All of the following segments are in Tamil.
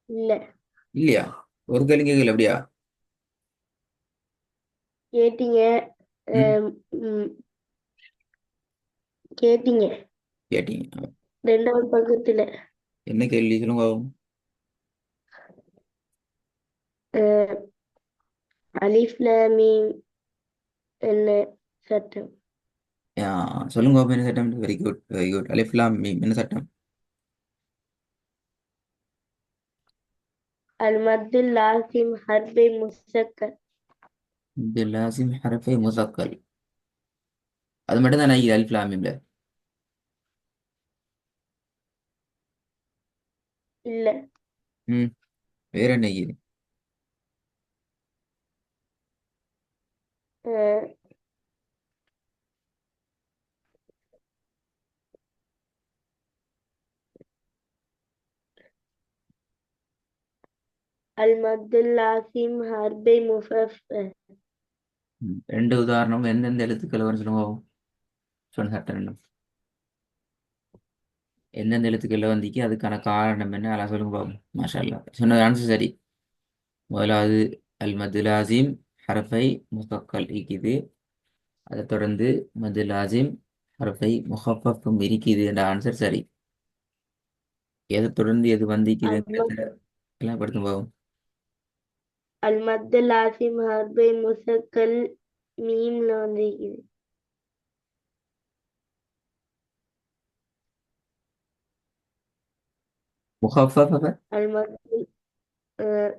இல்ல. இல்லையா? ஒரு கேள்வி கேட்கல அப்படியா? கேட்டீங்க. ம். அஹ், ம், கேட்டீங்க. கேட்டீங்க. ரெண்டாவது பக்கத்துல. என்ன கேள்வி சொல்லுங்க பாப்போம். அஹ், அலிஃப் லாம் மீம் என்ன சட்டம்? ஆ, சொல்லுங்க பாப்போம், என்ன சட்டம்? Very good, very good. அலிஃப்லாம் மீம் என்ன சட்டம்? அல் மத்துல் லாசிம் ஹர்பை முசக்கல். இது லாசிம் ஹரஃபை முசக்கல். அது மட்டும் தான் நான் அலிஃப்லாம் மீம்ல. இல்ல. ம். வேற என்ன இது? அஹ், அல் மத்துல் லாசிம் ஹர்பை முஃபஃப். ம். ரெண்டு உதாரணம் எந்தெந்த எழுத்துக்கள் வரும்னு சொல்லுங்க பாப்போம். சொன்ன சட்டம் ரெண்டும். எந்தெந்த எழுத்துக்கள்ல வந்திக்கு அதுக்கான காரணம் என்ன அதெல்லாம் சொல்லுங்க பாப்போம். மாஷா அல்லாஹ். சொன்ன ஆன்சர் சரி. முதலாவது அல் மது லாசிம் ஹரஃபை முசக்கல் இருக்குது. அதைத் தொடர்ந்து மது லாசிம் ஹரஃபை முஹஃபஃபும் இருக்குது என்ற ஆன்சர் சரி. எதை தொடர்ந்து எது அல் வந்திக்குதுங்கிறத மத் எல்லாம் படுத்தும் போகும். அல் மத்துல் லாசிம் ஹர்பை முசக்கல் மீம்ல வந்திருக்குது. முஹஃபஃப அல் மத்துல் அஹ்,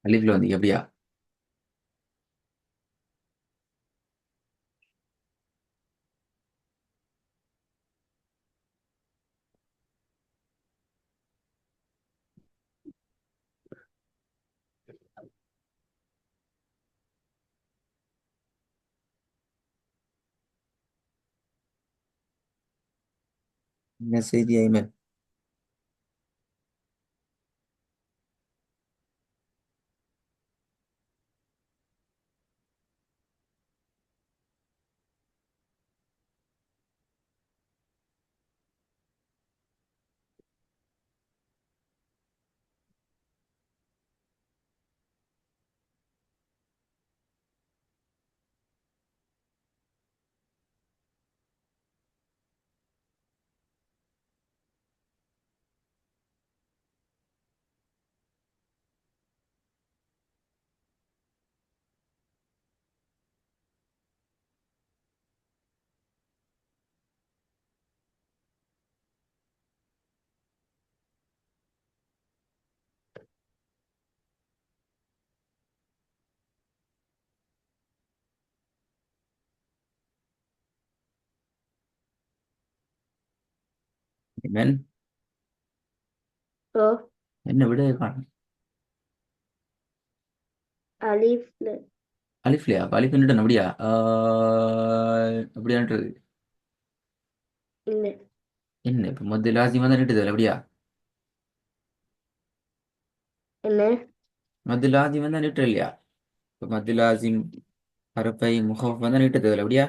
அலிஃப்ல வந்தீங்க அப்படியா? என்ன செய்தி ஐமன்? ஐமன், ஓ என்ன விட காணும்? அலிஃப்ல. அலிஃப்லையா? அப்ப அலிஃப் நின்றுட்டு அப்படியா? அப்படியான்றது இல்ல. என்ன? இப்போ மொத்த லாசிமா தான் நின்றுது அப்படியா? என்ன? மது லாசிம் தான் நின்று இல்லையா? இப்போ மது லாசிம் ஹரஃபை முஹஃபஃப் தான் நின்றுது அப்படியா?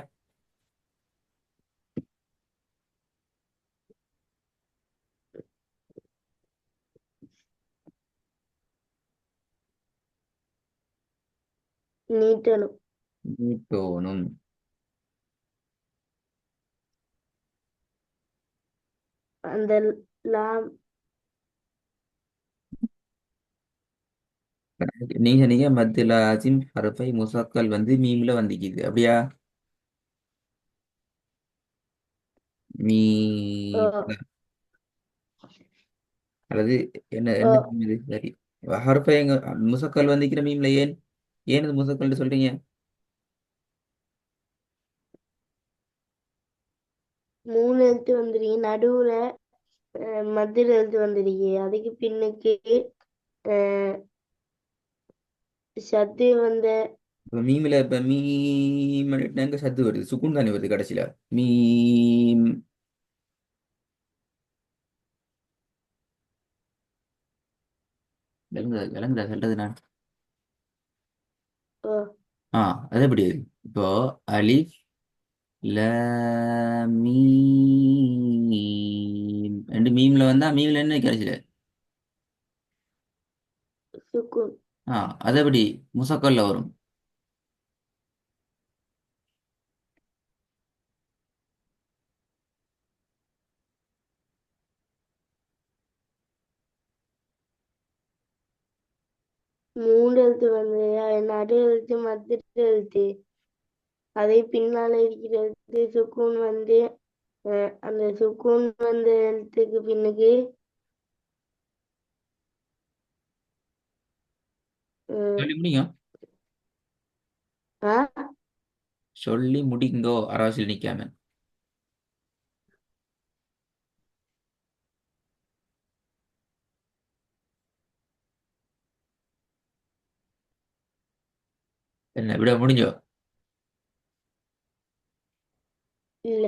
நீட்டணும். நீட்டோனும். அந்த லாம் நீங்க நீங்க மத்து லாசிம் ஹரஃபை முசக்கல் வந்து மீம்ல வந்திக்குது அப்படியா? மீ ஓ அல்லது என்ன ஓ என்ன மீம் இது? சரி. ஹரஃபை எங்க முசக்கல் வந்திக்கிற மீம்ல ஏன் ஏன் இது முசக்கல்னு சொல்றீங்க? மூணு எழுத்து வந்துருக்கு நடுவுல. மத்தியில எழுத்து வந்துருக்கு அதுக்கு பின்னுக்கு. அஹ், சத்து வந்த. இப்போ மீம்ல இப்ப மீம் எங்க சத்து வருது? சுக்குன் தானே வருது கடைசியில. மீம். விளங்குதா விளங்குதா சொல்றது நான்? ஓ ஆ அது எப்படி இப்போ அலிஃப் மீம் ரெண்டு மீம்ல வந்தா மீம்ல என்ன கிடைச்சது? சுக்குன். ஆ அது எப்படி முசக்கல்ல வரும்? மூன்று எழுத்து வந்து நடு எழுத்து மத்திய எழுத்து. அதை பின்னால இருக்கிற எழுத்து சுக்கூன் வந்து அந்த சுக்கூன் வந்த எழுத்துக்கு பின்னுக்கு சொல்லி முடியும். ஆ சொல்லி முடிங்கோ அரவாசில் நிக்காம. என்ன விட முடிஞ்சோ? இல்ல.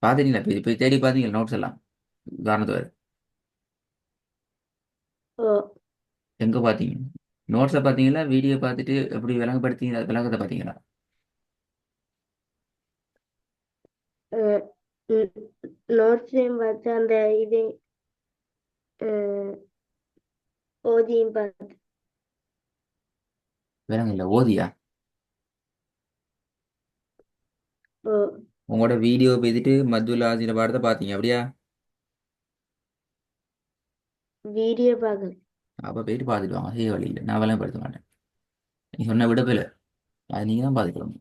பாத்தீங்களா போய் தேடி பாத்தீங்களா நோட்ஸ் எல்லாம் உதாரணத்துக்கு ஓ. எங்க பாத்தீங்க? நோட்ஸை பாத்தீங்களா வீடியோ பார்த்துட்டு எப்படி விளங்கப்படுத்தீங்க விளக்கத்தை பாத்தீங்களா? நோட்ஸ்லையும் பார்த்து அந்த இது ஓதியும் பார்த்து. விளங்கல ஓதியா? ஓ. உங்களோட வீடியோ பார்த்துட்டு மதுல் ஆசின பாடத்தை பாத்தீங்க அப்படியா? வீடியோ பார்க்கல. அப்ப போயிட்டு பார்த்துட்டு வாங்க செய்ய வழி இல்லை நான் விளங்கப்படுத்த மாட்டேன். நீ சொன்ன விடப்பில்ல அது நீங்க தான் பார்த்துக்கணும்.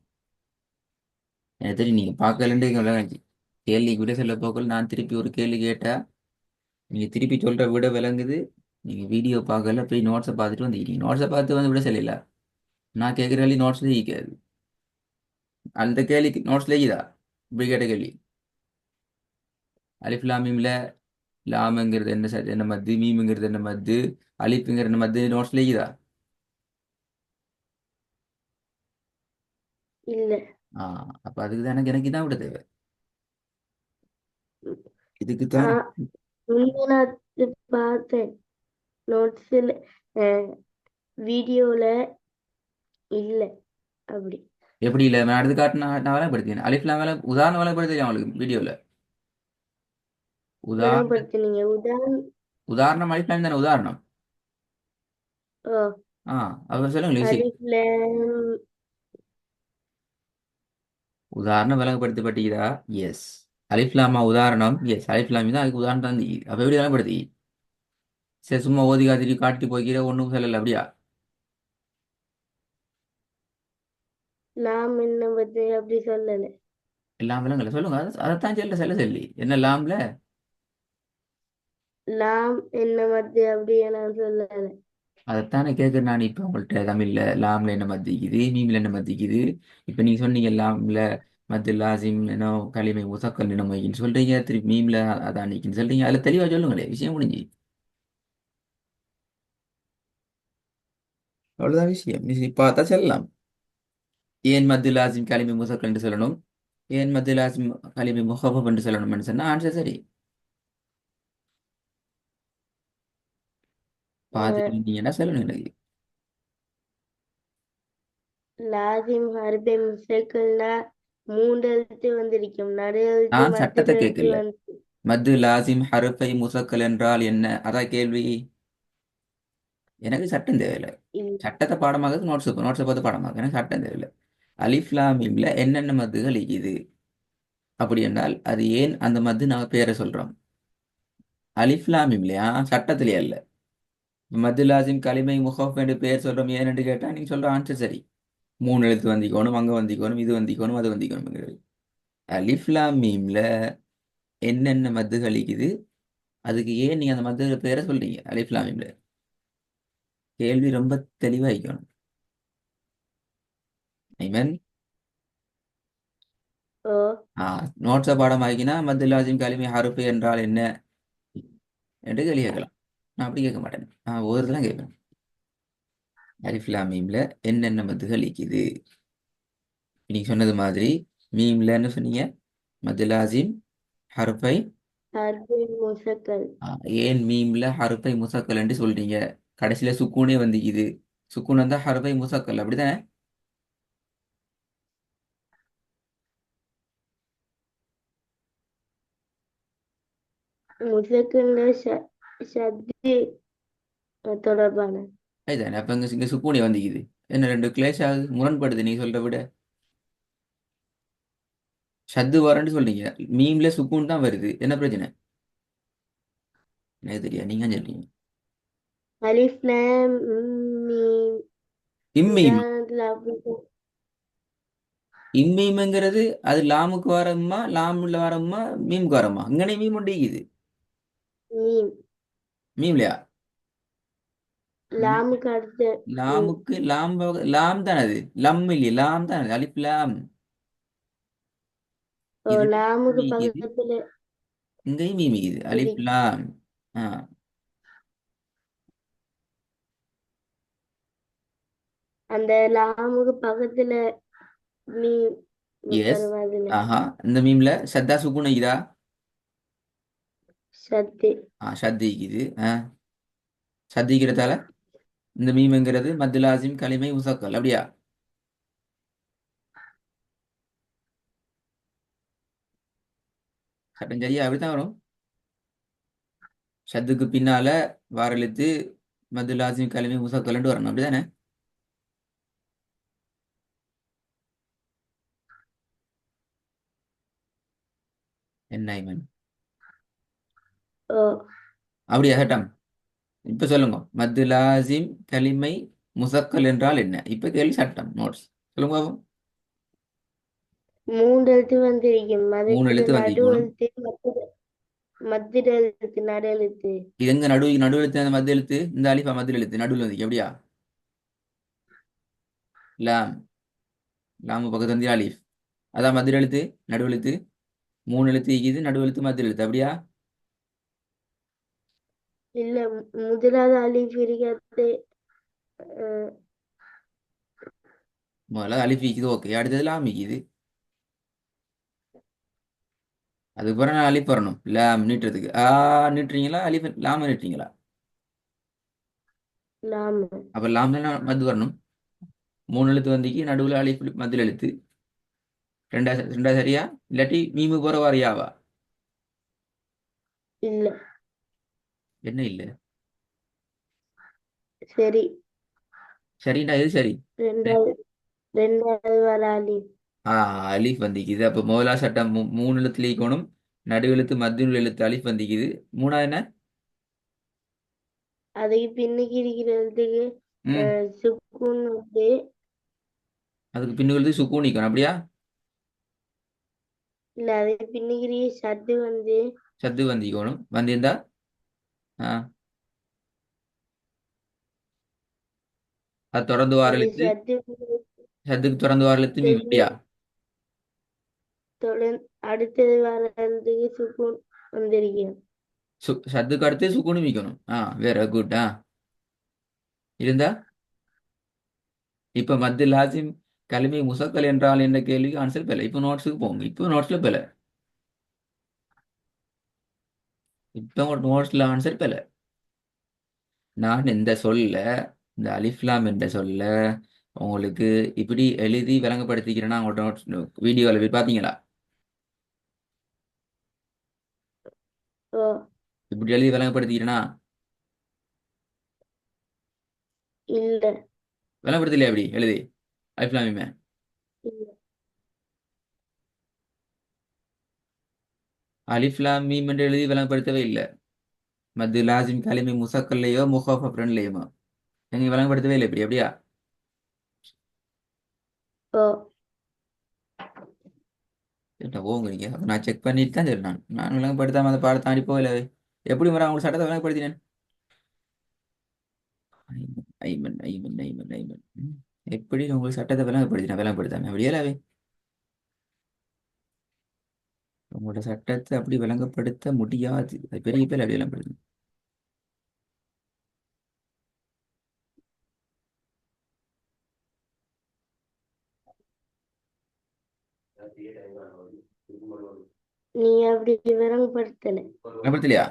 எனக்கு தெரியும் நீங்க பார்க்கலன்ட்டு விளங்குச்சு. கேள்வி விட சொல்ல போக்கள் நான் திருப்பி ஒரு கேள்வி கேட்டா நீங்க திருப்பி சொல்ற விட விளங்குது. நீங்க வீடியோ பார்க்கல போய் நோட்ஸை பார்த்துட்டு வந்துக்கிறீங்க. நோட்ஸை பார்த்து வந்து விட சொல்லல. நான் கேட்குற கேள்வி நோட்ஸ்ல ஈக்காது. அந்த கேள்விக்கு நோட்ஸ்ல ஈதா இப்படி கேட்ட கேள்வி. அலிஃப் லாம் மீம்ல லாம்ங்கிறது என்ன என்ன மத்து மீம்ங்கிறது என்ன மத்து அலிஃப்ங்கிற என்ன மத்து நோட்ஸ்ல ஈதா. இல்ல. ஆ அப்ப அதுக்கு தான் எனக்கு இதான் விட தேவை. இதுக்கு ஆ தான் நான் பார்த்தேன் நோட்ஸில் வீடியோல இல்ல அப்படி எப்படி இல்லை நான் எடுத்து காட்டினா நான் வேலைப்படுத்தினேன். அலிஃப்லாம் வேலை உதாரணம் வேலைப்படுத்தலையா அவங்களுக்கு வீடியோவில்? உதாரணம் விளங்கப்படுத்தினீங்க உதாரணம் அலிஃப்லாம் தானே உதாரணம். ஓ. ஆ அவர் சொல்லுங்க ஈஸி. அலிஃப்ல உதாரணம் விளங்கப்படுத்தப்பட்டீதா? எஸ். அலிஃப்லாமா உதாரணம்? எஸ் அலிஃப்லாமி தான் அதுக்கு உதாரணம் தான் அப்போ எப்படி விளங்கப்படுத்தி? சரி சும்மா ஓதி காத்திரி காட்டி போய்க்கிற ஒன்றும் சொல்லலை அப்படியா? லாம் என்ன பத்தி அப்படி சொல்லல. எல்லாம் விளங்கல சொல்லுங்க அதைத்தான் செல்ல சொல்லி என்ன லாம்ல லாம் என்ன பத்தி அப்படியே நான் சொல்லல. அதைத்தானே கேட்குறேன் நான் இப்போ உங்கள்கிட்ட தமிழ்ல லாம்ல என்ன மத்திக்குது மீம்ல என்ன மத்திக்குது. இப்போ நீங்க சொன்னீங்க லாம்ல மத்து லாசிம் என்னோ களிமை முசக்கல் என்ன மொய்ன்னு சொல்றீங்க திருப்பி மீம்ல அதான் நிற்கின்னு சொல்றீங்க அதில் தெளிவாக சொல்லுங்களே விஷயம் முடிஞ்சு. அவ்வளோதான் விஷயம் நீ பார்த்தா சொல்லலாம். ஏன் மத்து லாசிம் களிமை முசக்கல் என்று சொல்லணும் ஏன் மத்து லாசிம் களிமை முஹஃபஃப் என்று சொல்லணும்னு சொன்னா ஆன்சர் சரி. அஹ், பார்த்துட்டு நீங்க என்ன சொல்லணும் எனக்கு? லாசிம் ஹர்பே முஸ்தகில்னா மூன்று எழுத்து வந்திருக்கும் நடு எழுத்து நான் மத்திய சட்டத்தை எழுத்து கேட்கல. வந்து மத்து லாசிம் ஹருஃபை முசக்கல் என்றால் என்ன அதான் கேள்வி. எனக்கு சட்டம் தேவையில்லை. இல்ல. சட்டத்தை பாடமாக நோட்ஸை பார்த்து பாடமாக எனக்கு சட்டம் தேவையில்லை. அலிஃப் லாம் மீம்ல என்னென்ன மத்துகள் இருக்குது அப்படி என்றால் அது ஏன் அந்த மத்து நாங்கள் பேரை சொல்றோம்? அலிஃப் லாம் மீம்லையா சட்டத்திலேயே இல்லை. மத்து லாசிம் கலிமை முஹஃப் என்று பேர் சொல்றோம் ஏன் என்று கேட்டா நீங்க சொல்ற ஆன்சர் சரி. மூணு எழுத்து வந்திக்கணும் அங்க வந்திக்கணும் இது வந்திக்கணும் அது வந்திக்கணும். அலிஃப் லாம் மீம்ல என்னென்ன மத்துகள் இருக்குது அதுக்கு ஏன் நீங்க அந்த மத்து பேரை சொல்றீங்க அலிஃப் லாம் மீம்ல? கேள்வி ரொம்ப தெளிவாயிக்கணும். ஐமன் ஓ ஆ நோட்ஸை பாடம் ஆகினா மத்து லாசிம் கலிமை ஹருஃபு என்றால் என்ன என்று கேள்வி கேட்கலாம். நான் அப்படி கேட்க மாட்டேன். நான் ஒவ்வொரு தான் கேட்பேன். அலிஃப் லாம் மீம்ல என்னென்ன மத்துகள் இருக்குது. நீங்க சொன்னது மாதிரி மீம்லன்னு சொன்னீங்க மத்து லாசிம் ஹருஃபை. ஹர்ஃபுல் முசக்கல். ஆ, ஏன் மீம்ல ஹருஃபை முசக்கல் என்று சொல்றீங்க? கடைசியில சுக்கூனே வந்துக்குது. சுக்கூன் வந்தா ஹருஃபை முசக்கல் அப்படிதானே? முசக்கல்ல ஷத்து தொடர்பான. அதுதானே அப்ப இங்க சுக்கூனே வந்துக்குது. என்ன ரெண்டு கிளேஷ் ஆகுது, முரண்படுது நீ சொல்ற விட. ஷத்து வரேன்னு சொல்றீங்க, மீம்ல சுக்கூன் தான் வருது, என்ன பிரச்சனை? எனக்கு தெரியாது, நீங்க சொல்றீங்க. அலிஃப் லாம் மீம். இம்மீம். உதாரணத்துல அப்படி இம்மீம்ங்கிறது அது லாமுக்கு வரமா, லாமுல வரமா, மீமுக்கு வரமா? இங்கனே மீம் உண்டிக்குது. மீம். மீம்லையா? மீம். லாமுக்கு அடுத்த மீம். லாமுக்கு லாம் தானே அது. லம் இல்லையே, லாம் தானே அது. அலிஃப் லாம். ஓ, இது லாமுக்கு மீக்குது, பக்கத்துல இங்கேயும் மீமிக்குது. அலிஃப் இருக்கு. லாம். ஆ. அந்த லாமுக்கு பக்கத்துல மீம் எஸ். வரும் அதுல ஆஹா, இந்த மீம்ல சத்தா சுக்குன் இருக்குதா? சத்து. சத்திக்குது. சத்திக்கிறதால இந்த மீம்ங்கிறது மத்து லாசிம் கலிமை முசக்கல் அப்படியா? சட்டம் சரியா அப்படித்தான் வரும். ஷத்துக்கு பின்னால வாரெழுத்து மத்து லாசிம் கலிமை முசக்கல்ன்ட்டு வரணும் அப்படிதானே? என்ன ஐமன்? ஓ, அப்படியா சட்டம்? இப்ப சொல்லுங்க, மத்து லாசிம் கலிமை முசக்கல் என்றால் என்ன? இப்ப கேள்வி சட்டம் நோட்ஸ் சொல்லுங்க பாப்போம். மூன்று எழுத்து வந்திருக்கும். மூணு அதுக்கு எழுத்து நடு வந்திக்கணும். எழுத்து மத்திர எழுத்து நடு எழுத்து. இது எங்க நடு எழுத்து, அந்த மத்து எழுத்து இந்த அலிஃபா மத்து எழுத்து நடுவில் வந்து எப்படியா? லாம். லாமு பக்கத்து வந்து அலிஃப். அதான் மது எழுத்து, நடு எழுத்து. மூணு எழுத்து ஈக்குது, நடு எழுத்து மது எழுத்து அப்படியா? இல்ல, முதலாவது அலிஃப் இருக்கிறது. அஹ், முதல்ல அலிஃப் ஈக்குது, ஓகே. அடுத்தது லாம் ஈக்குது. அதுக்கப்புறம் நான் அலிஃப் வரணும் லாம் நீட்டுறதுக்கு. நீட்டுறீங்களா அலிஃப் லாம நீட்டுறீங்களா? லாமு. அப்ப லாம் தான் மது வரணும். மூணு எழுத்து வந்திக்கு நடுவில் அலிஃப் மதுல எழுத்து. ரெண்டா சரியா? இல்லாட்டி மீமு போற வாரியாவா? இல்ல, என்ன இல்ல? சரி. சரிண்டா, எது சரி? ரெண்டாவது ரெண்டாவது வர அலிஃப். ஆ அலிஃப் வந்திக்குது. அப்ப முதலா சட்டம் மூணு எழுத்துல ஈக்கணும். நடு எழுத்து மத்தியுள்ள எழுத்து அலிஃப் வந்திக்குது. மூணாவது என்ன? அதுக்கு பின்னுக்கு இருக்கிறதுக்கு ம். சுக்குன் வந்து. அதுக்கு பின்னுக்கு எழுத்து சுக்கூன் ஈக்கணும் அப்படியா? இல்ல, அதுக்கு பின்னுக்கு இருக்கிற சத்து வந்து. சத்து வந்திக்கணும். வந்திருந்தா ஆ அது தொடர்ந்து வார அது எழுத்து. சத்து சத்துக்கு தொடர்ந்து வார எழுத்து மீம் செய்ய அப்படியா? தொடர்ந்து அடுத்தது வர்றதுக்கு சுக்குன் வந்திருக்கும். சத்துக்கு அடுத்து சுக்கூனும் மீக்கணும். வேற குட். இருந்தா இப்ப மத்து லாசிம் கலிமை முசக்கல் என்றால் என்ற கேள்விக்கு ஆன்சர் பெல. இப்போ நோட்ஸுக்கு போங்க. இப்போ நோட்ஸ்ல பெல. இப்போ நோட்ஸ்ல ஆன்சர் பெல. நான் இந்த சொல்ல, இந்த அலிஃப்லாம் என்ற சொல்ல உங்களுக்கு இப்படி எழுதி விளங்கப்படுத்திக்கிறேன்னா உங்களோட நோட்ஸ் வீடியோவில் போய் பார்த்தீங்களா? ஓ, இப்படி எழுதி விளங்கப்படுத்திக்கிறேன்னா இல்ல, விளங்கப்படுத்தலையா? அப்படி எழுதி அலிஃப்லாமிமே இல்ல. அலிஃப்லாம் மீம் என்று எழுதி விளங்கப்படுத்தவே இல்லை. மது லாசிம் கலிமை முசக்கல்லையோ முஹாஃபப்ரன்லையுமோ நீங்க விளங்கப்படுத்தவே இல்லை. இப்படி அப்படியா? ஓ, என்ன போங்க நீங்க. அப்ப நான் செக் பண்ணிட்டு தான் சரி. நான் விளங்கப்படுத்தாம அந்த பாடத்தை தாண்டி போகல. எப்படி வர உங்களுக்கு சட்டத்தை விளங்கப்படுத்தினேன்? ஐமன் ஐமன் ஐமன் ஐமன் ஐமன். எப்படி உங்களுக்கு சட்டத்தை விளங்கப்படுத்தினேன்? விளங்கப்படுத்தாம அப்படியே உங்களோட சட்டத்தை அப்படி விளங்கப்படுத்த முடியாது. அது பெரிய பேர் அப்படி விளங்கப்படுது. நீ அப்படி விவரப்படுத்தல. விளங்கப்படுத்தலையா?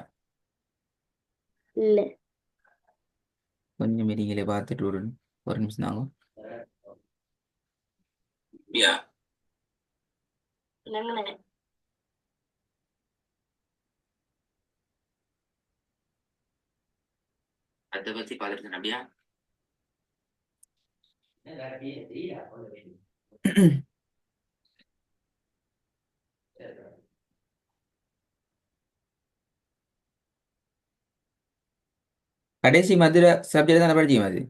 இல்ல. கொஞ்சம் மீட்டிங்கிலே பார்த்துட்டு ஒரு நிமிஷம் தாங்க. அதை பத்தி பார்த்துட்டு அப்படியா? கடைசி மதுரை சப்ஜெக்ட் தான் படிச்சீங்க அது.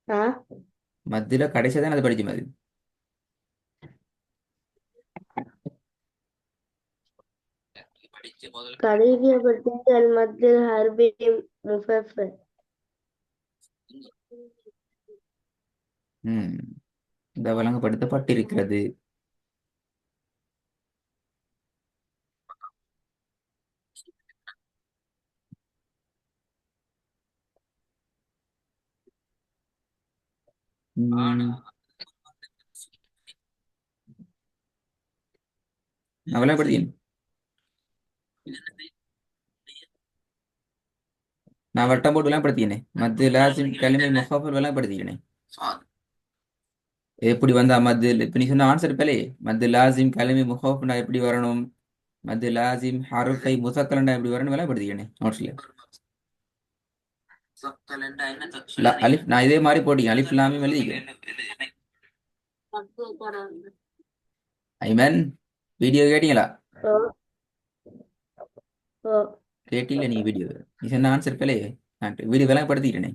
ஆ மதுரை கடைசி தான் அதை படிச்ச மாதிரி. கடைசியா படிச்சது அல் மத்து ஹர்பி முஃபஃபர். இந்த விளங்கப்படுத்தப்பட்டிருக்கிறது. நான் விளங்கப்படுத்தேன். நான் வட்டம் போட்டு விளங்கப்படுத்தினேன். மத்து லாசிம் கலிமை முஃபஃபர் விளங்கப்படுத்தினேன். எப்படி வந்தா மத்து இப்ப நீ சொன்ன ஆன்சர் பேலே மத்து லாசிம் கலிமை முஃபஃபர்னா எப்படி வரணும், மத்து லாசிம் ஹருஃபை முசக்கலண்டா எப்படி வரணும் விளங்கப்படுத்தினேன் நோட்ஸ்ல. அலிஃப் நான் இதே மாதிரி போட்டீங்க. அலிஃப் லாம் மீம் எழுதிக்கிறேன். ஐமன் வீடியோ கேட்டீங்களா? ஓ ஓ கேட்டீங்களா நீங்க வீடியோ? நீ சொன்ன ஆன்சர் பேலே நான் வீடியோ விளங்கப்படுத்திக்கிறேனே.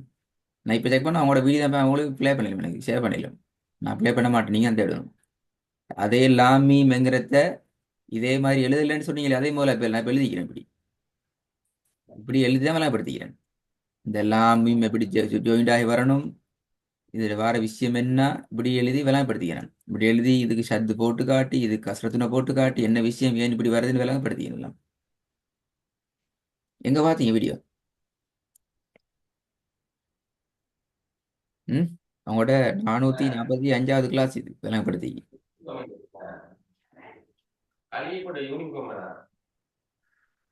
நான் இப்போ செக் பண்ண அவங்களோட வீடியோ தான் அவங்களுக்கு ப்ளே பண்ணல, எனக்கு ஷேர் பண்ணல. நான் ப்ளே பண்ண மாட்டேன், நீங்கள் அந்த தேடணும். அதே லாமி மெங்கிறத இதே மாதிரி எழுதலைன்னு சொன்னீங்களே, அதே முதல்ல இப்போ நான் இப்போ எழுதிக்கிறேன். இப்படி இப்படி எழுதி தான் விளங்கப்படுத்திக்கிறேன். இந்த லாமி எப்படி ஜாயிண்ட் ஆகி வரணும், இதில் வர விஷயம் என்ன, இப்படி எழுதி விளங்கப்படுத்திக்கிறேன். இப்படி எழுதி இதுக்கு ஷத்து போட்டு காட்டி இதுக்கு கசரத்துனை போட்டு காட்டி என்ன விஷயம் ஏன் இப்படி வருதுன்னு விளங்கப்படுத்திக்கலாம். எங்க பார்த்தீங்க வீடியோ? ம் அவங்களோட 445வது கிளாஸ் இது விளங்கப்படுத்தி.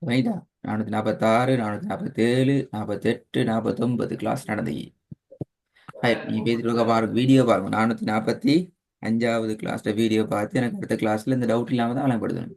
ரைட்டா? 446, 447, 48, 49 கிளாஸ் நடந்து. நீ பேசிட்டு பாருங்க, வீடியோ பாருங்க. 445வது கிளாஸ்ல வீடியோ பார்த்து எனக்கு அடுத்த கிளாஸ்ல இந்த டவுட் இல்லாம தான் விளங்கப்படுத்தணும்.